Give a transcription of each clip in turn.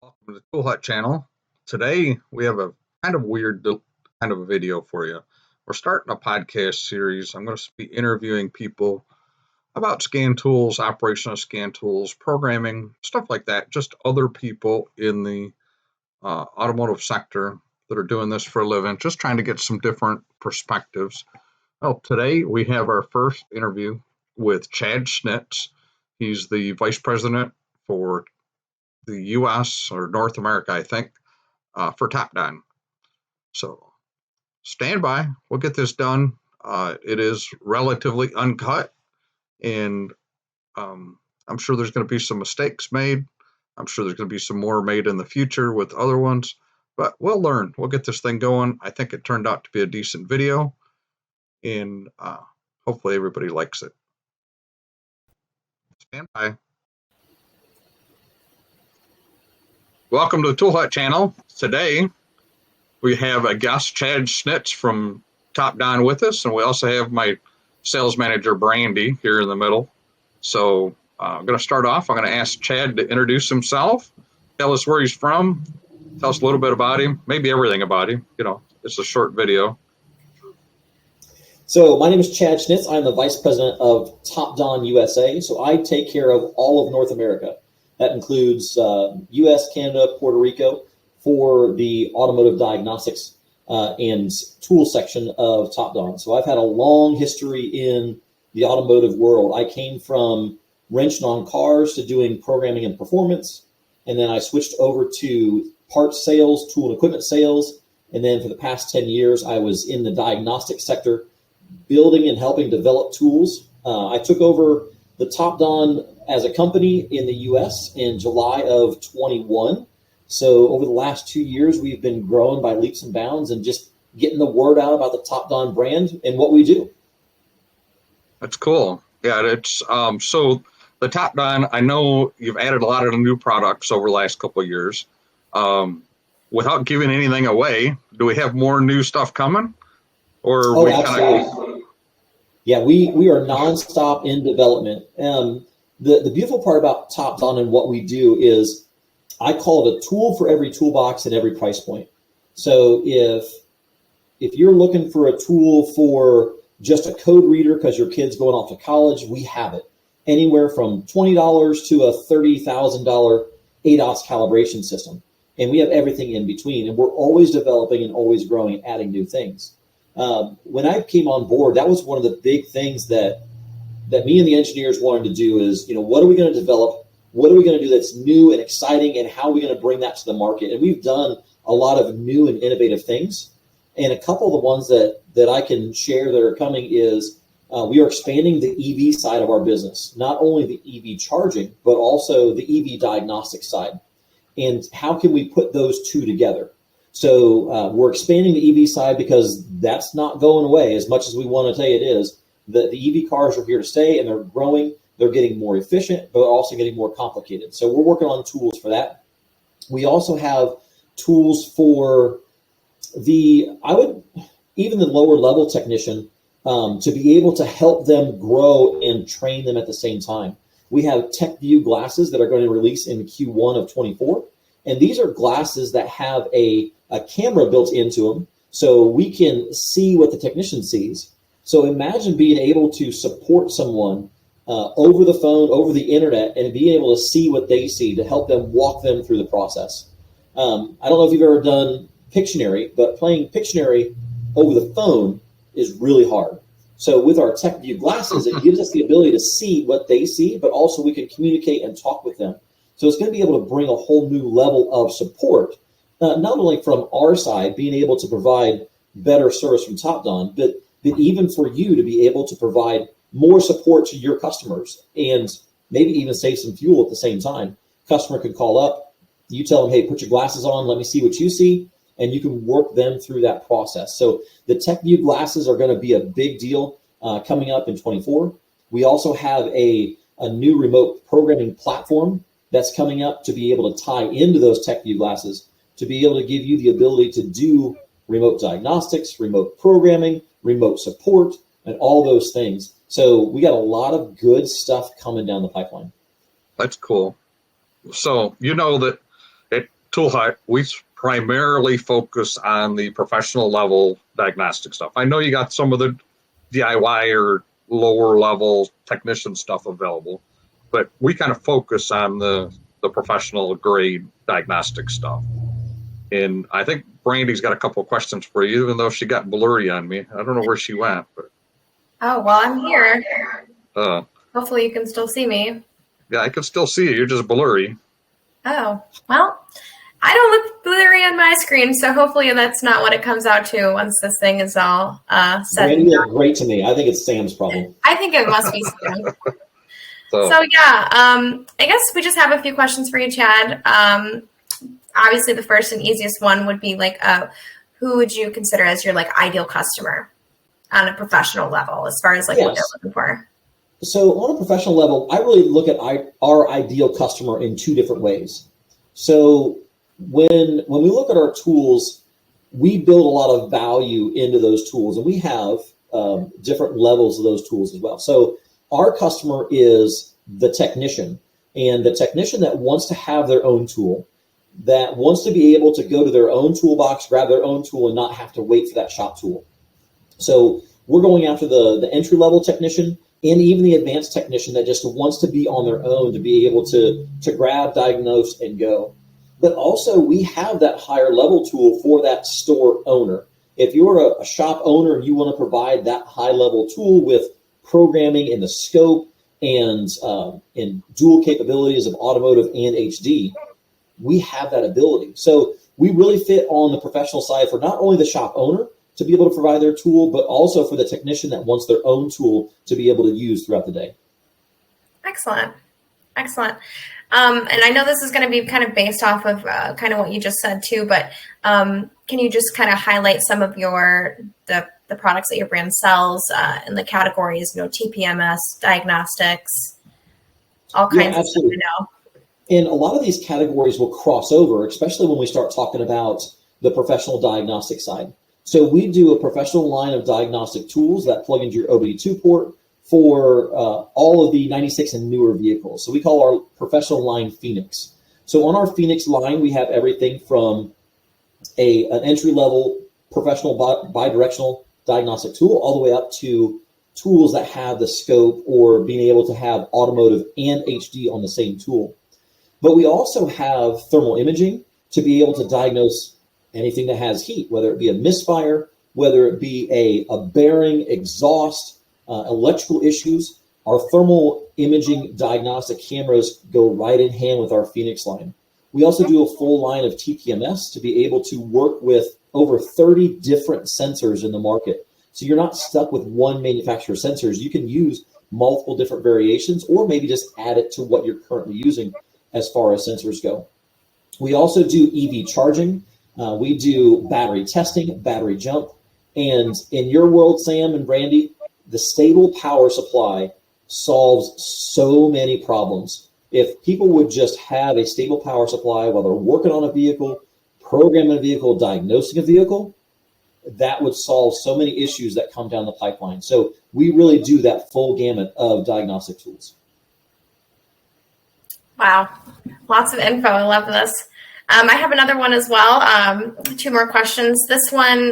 Welcome to the Tool Hut channel. Today we have a kind of weird kind of a video for you. We're starting a podcast series. I'm going to be interviewing people about scan tools, operational scan tools, programming, stuff like that. Just other people in the automotive sector that are doing this for a living, just trying to get some different perspectives. Well, today we have our first interview with Chad Schnitz. He's the vice president for the U.S. or North America, I think, for Topdon. So stand by. We'll get this done. It is relatively uncut, and I'm sure there's going to be some mistakes made. I'm sure there's going to be some more made in the future with other ones, but we'll learn. We'll get this thing going. I think it turned out to be a decent video, and hopefully everybody likes it. Stand by. Welcome to the Tool Hut channel. Today we have a guest, Chad Schnitz from Topdon with us, and we also have my sales manager, Brandy, here in the middle. So I'm going to start off. I'm going to ask Chad to introduce himself, tell us where he's from, tell us a little bit about him, maybe everything about him. You know, it's a short video. So my name is Chad Schnitz. I'm the vice president of Topdon USA. So I take care of all of North America. That includes U.S., Canada, Puerto Rico for the automotive diagnostics and tool section of Topdon. So I've had a long history in the automotive world. I came from wrenching on cars to doing programming and performance, and then I switched over to parts sales, tool and equipment sales, and then for the past 10 years, I was in the diagnostic sector, building and helping develop tools. I took over the Topdon as a company in the U.S. in July of 21. So over the last 2 years, we've been growing by leaps and bounds and just getting the word out about the Topdon brand and what we do. That's cool. Yeah, it's so the Topdon, I know you've added a lot of new products over the last couple of years. Without giving anything away, do we have more new stuff coming? Or absolutely. Yeah, we are nonstop in development. The beautiful part about Topdon and what we do is I call it a tool for every toolbox and every price point. So if you're looking for a tool for just a code reader because your kid's going off to college, we have it. Anywhere from $20 to a $30,000 ADOS calibration system. And we have everything in between. And we're always developing and always growing and adding new things. When I came on board, that was one of the big things that me and the engineers wanted to do is, what are we going to develop? What are we going to do that's new and exciting, and how are we going to bring that to the market? And we've done a lot of new and innovative things. And a couple of the ones that I can share that are coming is we are expanding the EV side of our business, not only the EV charging, but also the EV diagnostic side. And how can we put those two together? So we're expanding the EV side because that's not going away as much as we want to tell you it is. The EV cars are here to stay, and they're growing. They're getting more efficient, but also getting more complicated. So we're working on tools for that. We also have tools for even the lower level technician to be able to help them grow and train them at the same time. We have TechView glasses that are going to release in Q1 of 24. And these are glasses that have a camera built into them, so we can see what the technician sees. So imagine being able to support someone over the phone, over the internet, and being able to see what they see to help them walk them through the process. I don't know if you've ever done Pictionary, but playing Pictionary over the phone is really hard. So with our TechView glasses, it gives us the ability to see what they see, but also we can communicate and talk with them. So it's going to be able to bring a whole new level of support, not only from our side, being able to provide better service from Topdon, but even for you to be able to provide more support to your customers and maybe even save some fuel at the same time. Customer could call up, you tell them, hey, put your glasses on, let me see what you see, and you can work them through that process. So the TechView glasses are going to be a big deal coming up in 24. We also have a new remote programming platform that's coming up to be able to tie into those TechView glasses to be able to give you the ability to do remote diagnostics, remote programming, remote support, and all those things. So we got a lot of good stuff coming down the pipeline. That's cool. So you know that Tool Hut, we primarily focus on the professional level diagnostic stuff. I know you got some of the DIY or lower level technician stuff available, but we kind of focus on the professional grade diagnostic stuff. And I think Brandy's got a couple of questions for you, even though she got blurry on me. I don't know where she went, but. Oh, well, I'm here. Hopefully you can still see me. Yeah, I can still see you. You're just blurry. Oh, well, I don't look blurry on my screen, so hopefully that's not what it comes out to once this thing is all set. Brandy looked great to me. I think it's Sam's problem. I think it must be Sam. So yeah, I guess we just have a few questions for you, Chad. Obviously, the first and easiest one would be like, who would you consider as your like ideal customer on a professional level, as far as like what they're looking for? So on a professional level, I really look at our ideal customer in two different ways. So when we look at our tools, we build a lot of value into those tools, and we have different levels of those tools as well. So our customer is the technician, and the technician that wants to have their own tool, that wants to be able to go to their own toolbox, grab their own tool, and not have to wait for that shop tool. So we're going after the entry-level technician and even the advanced technician that just wants to be on their own to be able to grab, diagnose, and go. But also we have that higher level tool for that store owner. If you're a shop owner and you want to provide that high level tool with programming and the scope and dual capabilities of automotive and HD, we have that ability. So we really fit on the professional side for not only the shop owner to be able to provide their tool, but also for the technician that wants their own tool to be able to use throughout the day. Excellent. And I know this is going to be kind of based off of kind of what you just said too, but can you just kind of highlight some of the products that your brand sells in the categories, TPMS, diagnostics, all kinds of stuff, And a lot of these categories will cross over, especially when we start talking about the professional diagnostic side. So we do a professional line of diagnostic tools that plug into your OBD2 port for all of the 96 and newer vehicles. So we call our professional line Phoenix. So on our Phoenix line, we have everything from an entry-level professional bidirectional diagnostic tool all the way up to tools that have the scope or being able to have automotive and HD on the same tool. But we also have thermal imaging to be able to diagnose anything that has heat, whether it be a misfire, whether it be a bearing, exhaust, electrical issues. Our thermal imaging diagnostic cameras go right in hand with our Phoenix line. We also do a full line of TPMS to be able to work with over 30 different sensors in the market. So you're not stuck with one manufacturer's sensors. You can use multiple different variations or maybe just add it to what you're currently using as far as sensors go. We also do EV charging. We do battery testing, battery jump. And in your world, Sam and Brandy, the stable power supply solves so many problems. If people would just have a stable power supply while they're working on a vehicle, programming a vehicle, diagnosing a vehicle, that would solve so many issues that come down the pipeline. So we really do that full gamut of diagnostic tools. Wow. Lots of info. I love this. I have another one as well. 2 more questions. This one,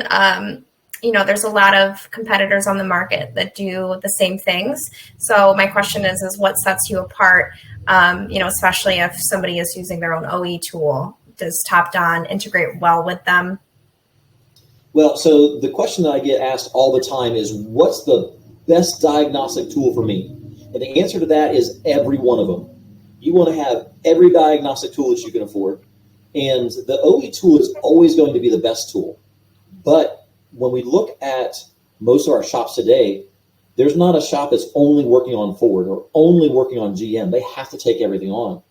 there's a lot of competitors on the market that do the same things. So my question is what sets you apart, especially if somebody is using their own OE tool? Does TopDon integrate well with them? Well, so the question that I get asked all the time is, what's the best diagnostic tool for me? And the answer to that is every one of them. You want to have every diagnostic tool that you can afford. And the OE tool is always going to be the best tool. But when we look at most of our shops today, there's not a shop that's only working on Ford or only working on GM. They have to take everything on.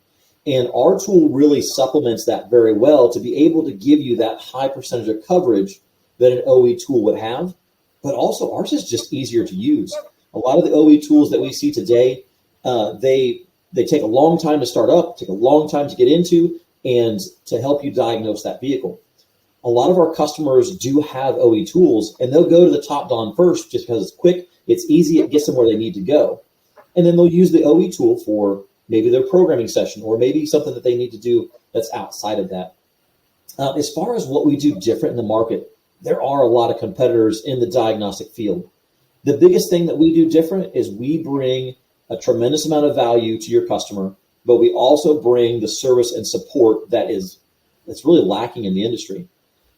And our tool really supplements that very well to be able to give you that high percentage of coverage that an OE tool would have. But also ours is just easier to use. A lot of the OE tools that we see today, they take a long time to start up, take a long time to get into, and to help you diagnose that vehicle. A lot of our customers do have OE tools, and they'll go to the TopDon first just because it's quick, it's easy, it gets them where they need to go. And then they'll use the OE tool for maybe their programming session or maybe something that they need to do that's outside of that. As far as what we do different in the market, there are a lot of competitors in the diagnostic field. The biggest thing that we do different is we bring a tremendous amount of value to your customer, but we also bring the service and support that's really lacking in the industry.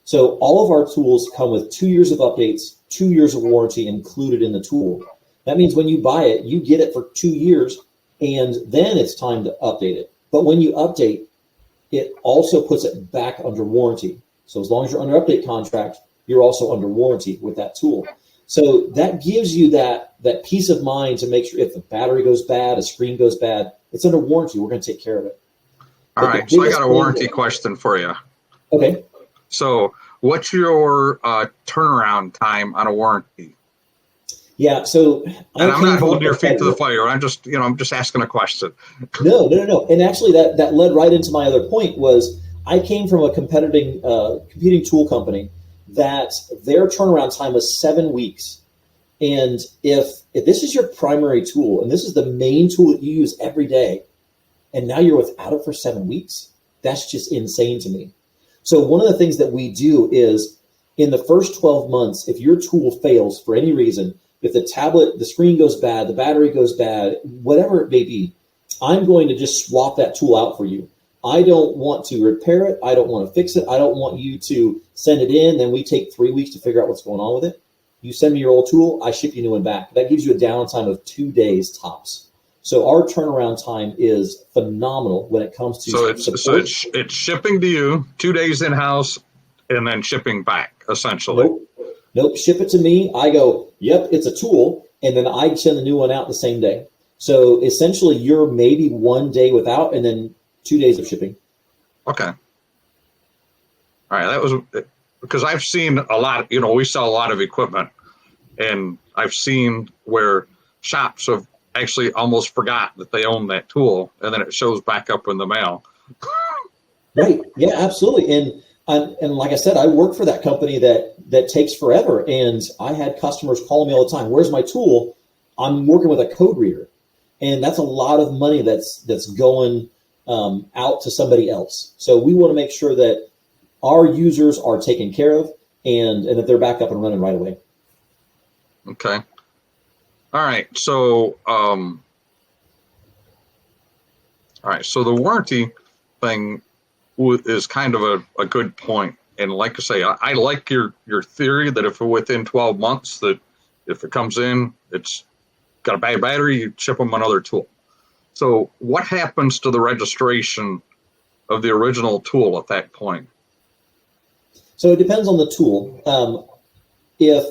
So all of our tools come with 2 years of updates, 2 years of warranty included in the tool. That means when you buy it, you get it for 2 years, and then it's time to update it. But when you update, it also puts it back under warranty. So as long as you're under update contract, you're also under warranty with that tool. So that gives you that peace of mind to make sure if the battery goes bad, a screen goes bad, it's under warranty. We're going to take care of it. All right. So I got a warranty question for you. Okay. So what's your turnaround time on a warranty? Yeah. So and I'm not holding your feet to the fire. I'm just asking a question. No. And actually that led right into my other point was I came from a competing tool company that their turnaround time was 7 weeks. And if this is your primary tool and this is the main tool that you use every day, and now you're without it for 7 weeks, that's just insane to me. So one of the things that we do is in the first 12 months, if your tool fails for any reason, if the screen goes bad, the battery goes bad, whatever it may be, I'm going to just swap that tool out for you. I don't want to repair it. I don't want to fix it. I don't want you to send it in. Then we take 3 weeks to figure out what's going on with it. You send me your old tool, I ship you a new one back. That gives you a downtime of 2 days tops. So our turnaround time is phenomenal when it comes to support. It's shipping to you, 2 days in-house, and then shipping back, essentially. Nope. Ship it to me. I go, yep, it's a tool. And then I send the new one out the same day. So essentially you're maybe 1 day without and then 2 days of shipping. Okay. All right. That was because I've seen a lot, we sell a lot of equipment, and I've seen where shops have actually almost forgot that they own that tool, and then it shows back up in the mail. Right. Yeah, absolutely. And like I said, I work for that company that takes forever. And I had customers calling me all the time, where's my tool? I'm working with a code reader. And that's a lot of money that's going out to somebody else. So we want to make sure that our users are taken care of and that they're back up and running right away. Okay. All right. So, So the warranty thing is kind of a good point. And like I say, I like your theory that if within 12 months, that if it comes in, it's got a bad battery, you ship them another tool. So what happens to the registration of the original tool at that point? So it depends on the tool. If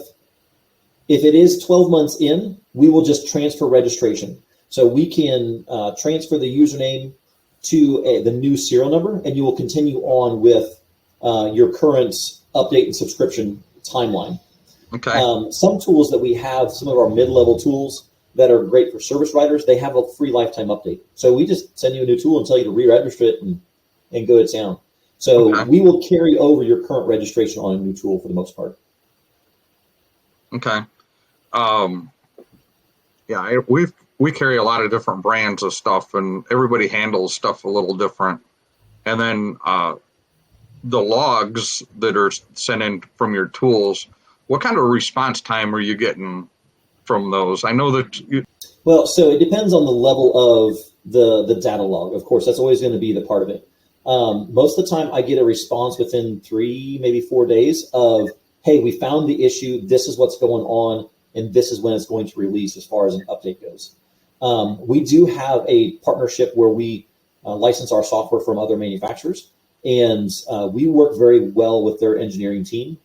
it is 12 months in, we will just transfer registration. So we can transfer the username to the new serial number, and you will continue on with your current update and subscription timeline. Okay. Some tools that we have, some of our mid-level tools that are great for service writers, they have a free lifetime update. So we just send you a new tool and tell you to re-register it and go to town. So we will carry over your current registration on a new tool for the most part. Okay. We carry a lot of different brands of stuff, and everybody handles stuff a little different. And then the logs that are sent in from your tools, what kind of response time are you getting from those? I know that Well, so it depends on the level of the data log. Of course, that's always going to be the part of it. Most of the time I get a response within 3, maybe 4 days of, hey, we found the issue. This is what's going on. And this is when it's going to release as far as an update goes. We do have a partnership where we license our software from other manufacturers. And we work very well with their engineering team,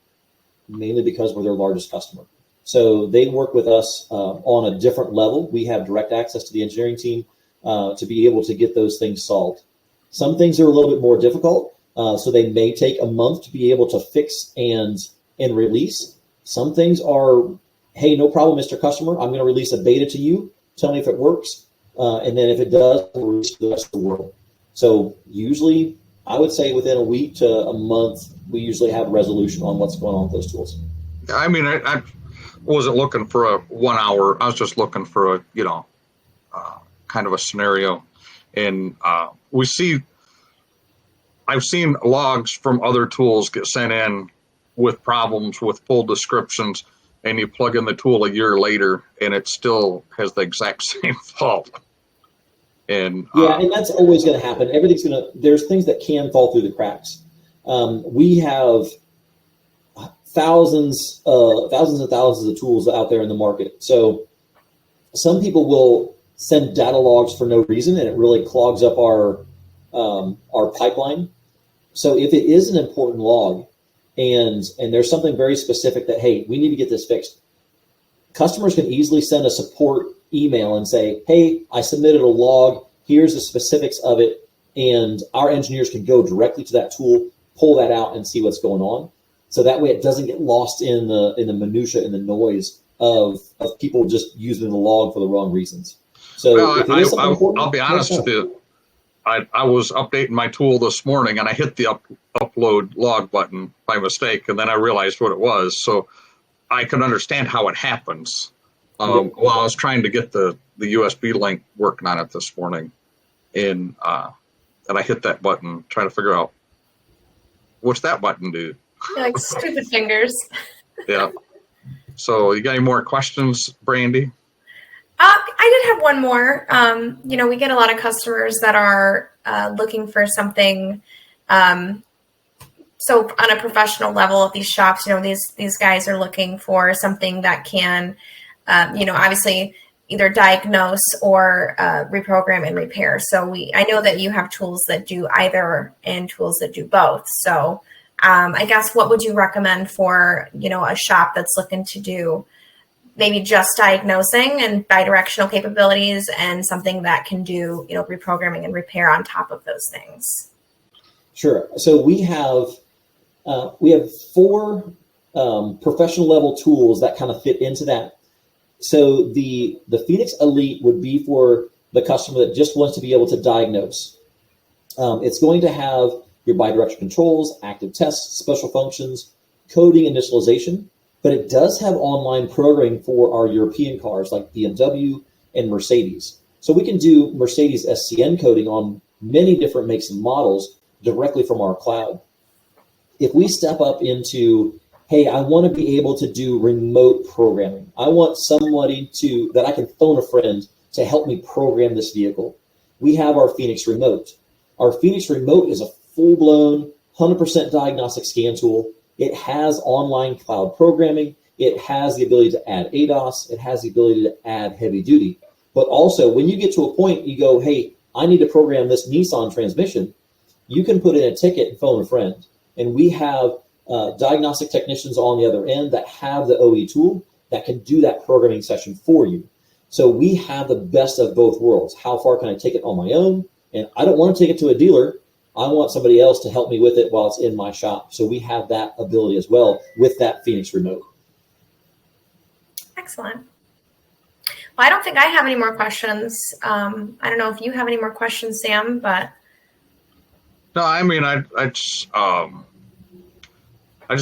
mainly because we're their largest customer. So they work with us on a different level. We have direct access to the engineering team to be able to get those things solved. Some things are a little bit more difficult, so they may take a month to be able to fix and release. Some things are, hey, no problem, Mr. Customer. I'm going to release a beta to you. Tell me if it works. And then if it does, we'll release to the rest of the world. So usually, I would say within a week to a month, we usually have a resolution on what's going on with those tools. I mean, I wasn't looking for a 1 hour. I was just looking for a, kind of a scenario. And we see I've seen logs from other tools get sent in with problems with full descriptions, and you plug in the tool a year later, and it still has the exact same fault. And and that's always going to happen. There's things that can fall through the cracks. We have thousands and thousands of tools out there in the market. So some people will send data logs for no reason, and it really clogs up our pipeline. So if it is an important log and there's something very specific that, hey, we need to get this fixed, customers can easily send a support email and say, hey, I submitted a log, here's the specifics of it, and our engineers can go directly to that tool, pull that out, and see what's going on. So that way it doesn't get lost in the minutia and the noise of people just using the log for the wrong reasons. So I'll be honest with you. I was updating my tool this morning, and I hit the upload log button by mistake, and then I realized what it was. So I can understand how it happens. Well, I was trying to get the USB link working on it this morning, and I hit that button, trying to figure out what's that button do. Like stupid fingers. Yeah. So you got any more questions, Brandy? I did have one more. We get a lot of customers that are looking for something. So on a professional level at these shops, these guys are looking for something that can, obviously either diagnose or reprogram and repair. So I know that you have tools that do either and tools that do both. So I guess what would you recommend for, a shop that's looking to do maybe just diagnosing and bidirectional capabilities and something that can do, reprogramming and repair on top of those things? Sure. So we have 4 professional level tools that kind of fit into that. So the Phoenix Elite would be for the customer that just wants to be able to diagnose. It's going to have your bidirectional controls, active tests, special functions, coding, initialization. But it does have online programming for our European cars like BMW and Mercedes. So we can do Mercedes SCN coding on many different makes and models directly from our cloud. If we step up into, hey, I want to be able to do remote programming. I want somebody that I can phone a friend to help me program this vehicle. We have our Phoenix Remote. Our Phoenix Remote is a full-blown 100% diagnostic scan tool. It has online cloud programming. It has the ability to add ADAS. It has the ability to add heavy duty. But also, when you get to a point, you go, hey, I need to program this Nissan transmission, you can put in a ticket and phone a friend. And we have diagnostic technicians on the other end that have the OE tool that can do that programming session for you. So we have the best of both worlds. How far can I take it on my own? And I don't want to take it to a dealer. I want somebody else to help me with it while it's in my shop. So we have that ability as well with that Phoenix Remote. Excellent. Well, I don't think I have any more questions. I don't know if you have any more questions, Sam, but. No, I mean, I just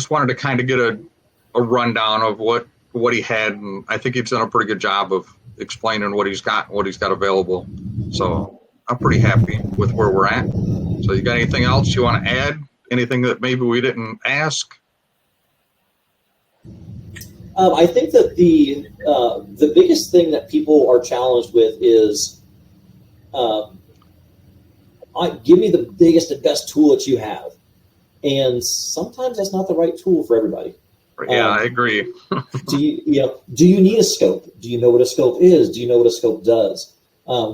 wanted to kind of get a rundown of what he had, and I think he's done a pretty good job of explaining what he's got available. So I'm pretty happy with where we're at. So you got anything else you want to add? Anything that maybe we didn't ask? I think that the biggest thing that people are challenged with is give me the biggest and best tool that you have. And sometimes that's not the right tool for everybody. Yeah, I agree. do you need a scope? Do you know what a scope is? Do you know what a scope does?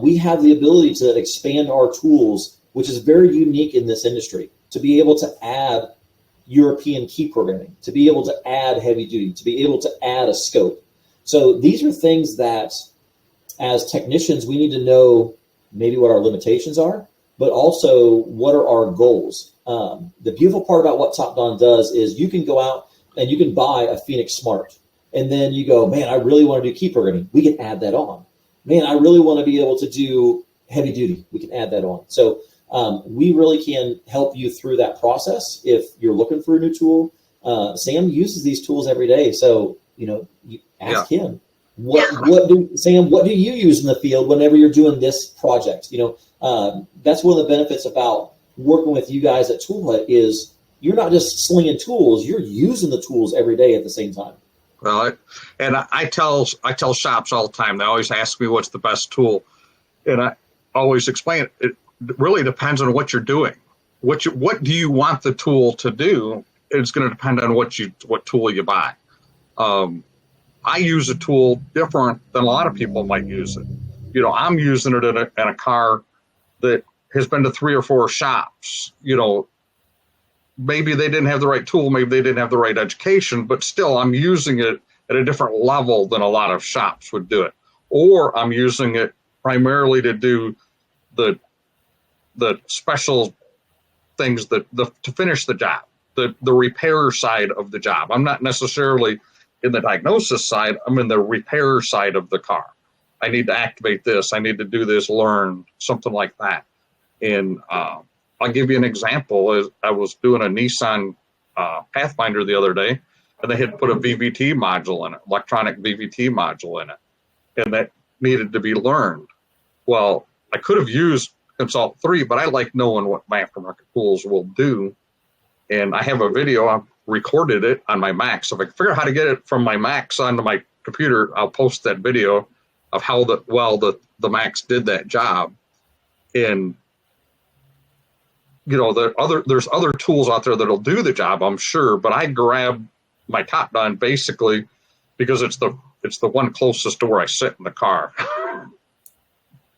We have the ability to expand our tools, which is very unique in this industry, to be able to add European key programming, to be able to add heavy duty, to be able to add a scope. So these are things that, as technicians, we need to know maybe what our limitations are, but also what are our goals. The beautiful part about what TopDon does is you can go out and you can buy a Phoenix Smart, and then you go, man, I really want to do key programming. We can add that on. Man, I really want to be able to do heavy duty. We can add that on. So we really can help you through that process if you're looking for a new tool. Sam uses these tools every day, so you ask him. What do you use in the field whenever you're doing this project? That's one of the benefits about working with you guys at Tool Hut is you're not just slinging tools, you're using the tools every day at the same time. Well, I tell shops all the time. They always ask me what's the best tool, and I always explain it. It really depends on what you're doing. What do you want the tool to do? It's going to depend on what tool you buy. I use a tool different than a lot of people might use it. You know, I'm using it in a car that has been to 3 or 4 shops. You know, maybe they didn't have the right tool, maybe they didn't have the right education, but still I'm using it at a different level than a lot of shops would do it. Or I'm using it primarily to do the special things to finish the job, the repair side of the job. I'm not necessarily in the diagnosis side, I'm in the repair side of the car. I need to activate this, I need to do this, learn, something like that. And I'll give you an example. I was doing a Nissan Pathfinder the other day, and they had put a VVT module in it, electronic VVT module in it, and that needed to be learned. Well, I could have used Consult 3, but I like knowing what my aftermarket tools will do. And I have a video, I've recorded it on my Mac. So if I can figure out how to get it from my Macs onto my computer, I'll post that video of how the Macs did that job. And you know, there's other tools out there that'll do the job, I'm sure, but I grab my Top Gun basically because it's the one closest to where I sit in the car.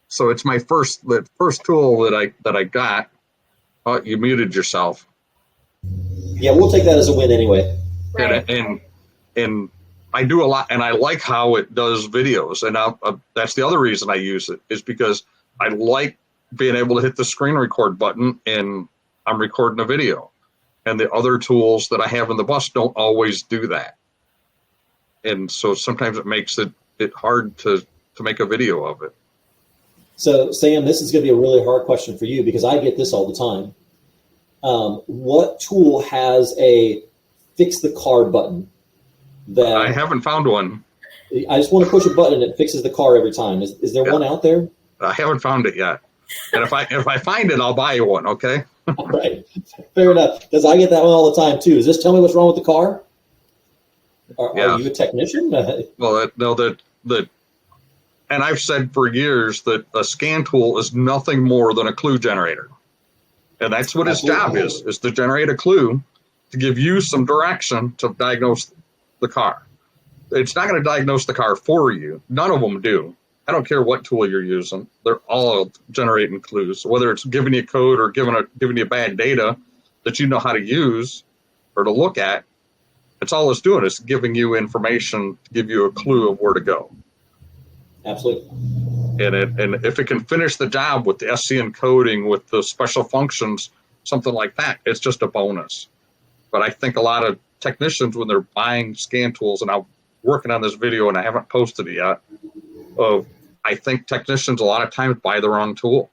So it's the first tool that I got. Oh, you muted yourself. Yeah, we'll take that as a win anyway. Right. And I do a lot, and I like how it does videos. And that's the other reason I use it, is because I like being able to hit the screen record button and I'm recording a video. And the other tools that I have in the bus don't always do that. And so sometimes it makes it hard to make a video of it. So, Sam, this is going to be a really hard question for you because I get this all the time. What tool has a fix the car button? That I haven't found one. I just want to push a button and it fixes the car every time. Is there one out there? I haven't found it yet. And if I find it, I'll buy you one, okay? All right. Fair enough. Because I get that one all the time, too. Is this tell me what's wrong with the car? Are you a technician? Well, and I've said for years that a scan tool is nothing more than a clue generator. And that's what its job is to generate a clue to give you some direction to diagnose the car. It's not going to diagnose the car for you. None of them do. I don't care what tool you're using. They're all generating clues, whether it's giving you code or giving you bad data that you know how to use or to look at. It's all it's doing is giving you information to give you a clue of where to go. Absolutely. And if it can finish the job with the SC encoding, with the special functions, something like that, it's just a bonus. But I think a lot of technicians, when they're buying scan tools, and I'm working on this video and I haven't posted it yet, I think technicians a lot of times buy the wrong tool.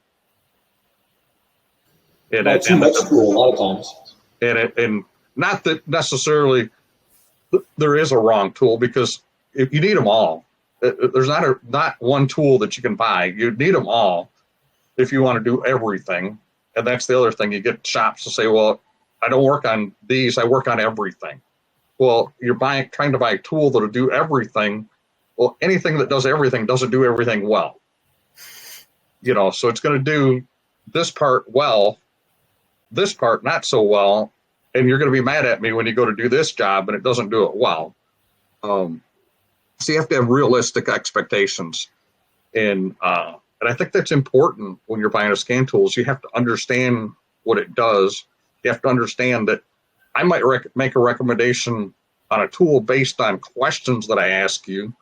Too much tool a lot of times. And not that necessarily there is a wrong tool, because if you need them all. There's not one tool that you can buy. You need them all if you want to do everything. And that's the other thing. You get shops to say, well, I don't work on these, I work on everything. Well, you're trying to buy a tool that'll do everything. Well, anything that does everything doesn't do everything well. You know, so it's going to do this part well, this part not so well, and you're going to be mad at me when you go to do this job and it doesn't do it well. So you have to have realistic expectations. And I think that's important when you're buying a scan tools. You have to understand what it does. You have to understand that I might make a recommendation on a tool based on questions that I ask you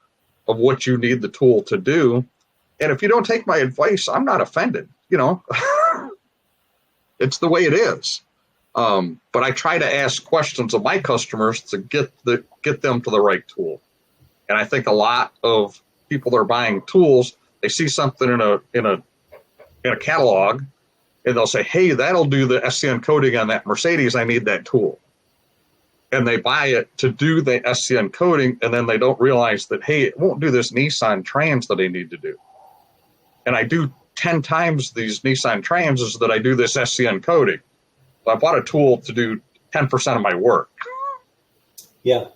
of what you need the tool to do. And if you don't take my advice, I'm not offended, you know. It's the way it is. But I try to ask questions of my customers to get them to the right tool. And I think a lot of people that are buying tools, they see something in a catalog, and they'll say, hey, that'll do the SC encoding on that Mercedes, I need that tool. And they buy it to do the SC encoding, and then they don't realize that, hey, it won't do this Nissan trans that I need to do. And I do 10 times these Nissan trams is that I do this SCN coding. So I bought a tool to do 10% of my work. Yeah.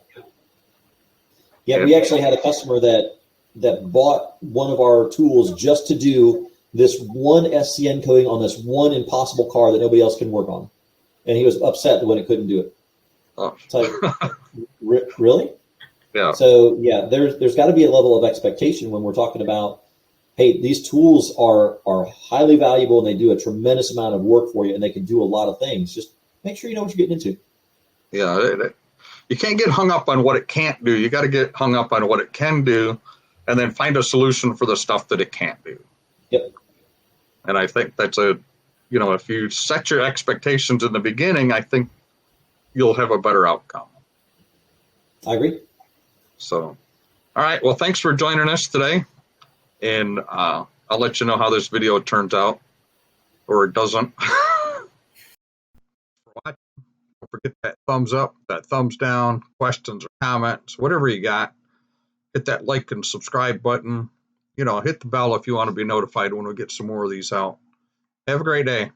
Yeah, we actually had a customer that bought one of our tools just to do this one SCN coding on this one impossible car that nobody else can work on. And he was upset when it couldn't do it. Oh. It's like, really? Yeah. So, yeah, there's got to be a level of expectation when we're talking about, hey, these tools are highly valuable and they do a tremendous amount of work for you and they can do a lot of things. Just make sure you know what you're getting into. Yeah. You can't get hung up on what it can't do. You got to get hung up on what it can do and then find a solution for the stuff that it can't do. Yep. And I think that's if you set your expectations in the beginning, I think you'll have a better outcome. I agree. So, all right. Well, thanks for joining us today. And I'll let you know how this video turns out, or it doesn't. Don't forget that thumbs up, that thumbs down, questions or comments, whatever you got. Hit that like and subscribe button. Hit the bell if you want to be notified when we get some more of these out. Have a great day.